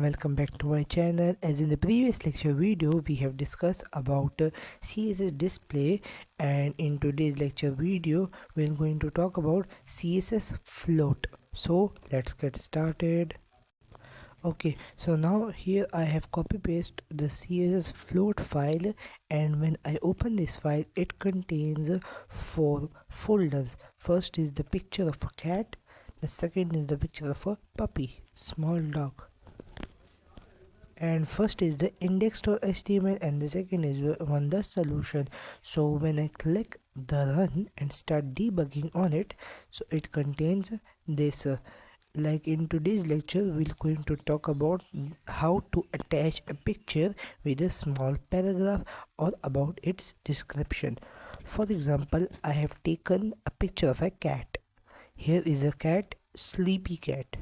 welcome back to my channel. As in the previous lecture video, we have discussed about CSS display, and in today's lecture video we're going to talk about CSS float. So let's get started. Okay, so now here I have copy paste the CSS float file, and when I open this file it contains 4 folders. First is the picture of a cat, the second is the picture of a puppy, small dog, and first is the index.html and the second is one the solution. So when I click the run and start debugging on it, so it contains this like in today's lecture we're going to talk about how to attach a picture with a small paragraph or about its description. For example, I have taken a picture of a cat. Here is a cat, sleepy cat.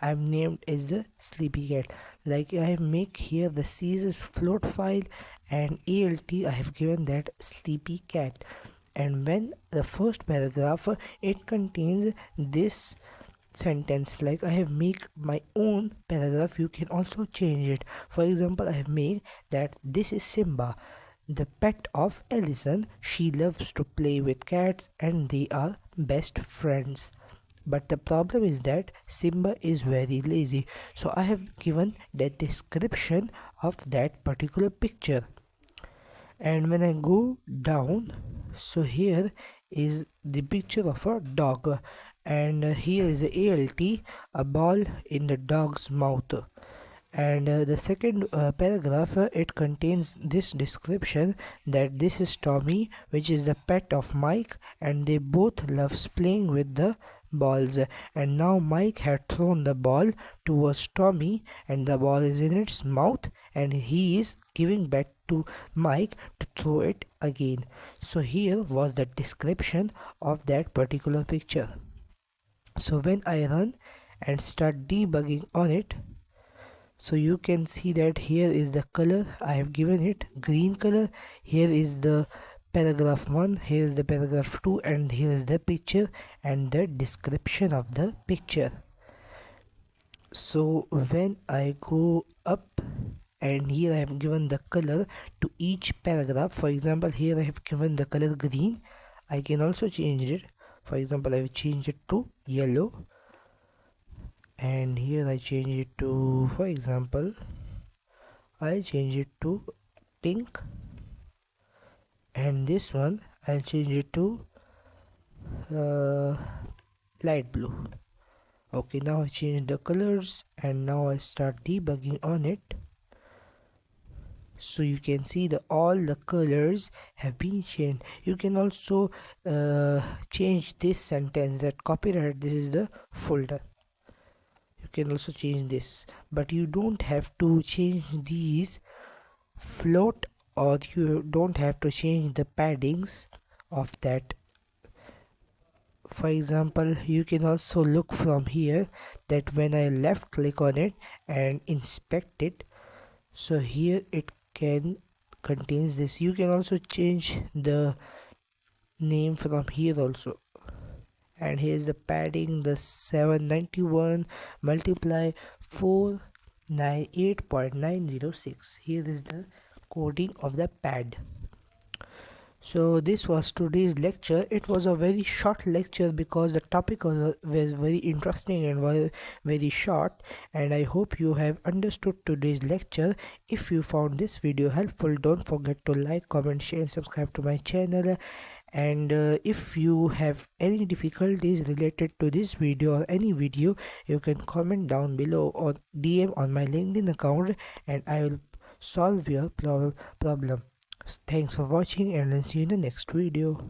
I have named as the sleepy cat. Like I make here the CSS float file, and alt I have given that sleepy cat. And when the first paragraph it contains this sentence, like I have make my own paragraph, you can also change it. For example, I have made that this is Simba, the pet of Allison. She loves to play with cats and they are best friends. But the problem is that Simba is very lazy. So I have given the description of that particular picture. And when I go down, so here is the picture of a dog, and here is a alt, a ball in the dog's mouth. And the second paragraph it contains this description that this is Tommy, which is the pet of Mike, and they both loves playing with the balls. And now Mike had thrown the ball towards Tommy and the ball is in its mouth, and he is giving back to Mike to throw it again. So here was the description of that particular picture. So when I run and start debugging on it, so you can see that here is the color I have given it, green color. Here is the paragraph 1, here is the paragraph 2, and here is the picture and the description of the picture. So when I go up, and here I have given the color to each paragraph. For example, here I have given the color green. I can also change it. For example, I will change it to yellow, and here I change it to, for example, I change it to pink, and this one I'll change it to light blue. Okay, now I change the colors and now I start debugging on it. So you can see that all the colors have been changed. You can also change this sentence, that copyright, this is the folder. You can also change this, but you don't have to change these float, or you don't have to change the paddings of that. For example, you can also look from here that when I left click on it and inspect it, so here it contains this. You can also change the name from here also. And here's the padding, the 791 multiply 498.906. Here is the coding of the pad. So this was today's lecture. It was a very short lecture because the topic was very interesting and was very short, and I hope you have understood today's lecture. If you found this video helpful, don't forget to like, comment, share and subscribe to my channel. And if you have any difficulties related to this video or any video, you can comment down below or DM on my LinkedIn account, and I will solve your problem. Thanks for watching, and I'll see you in the next video.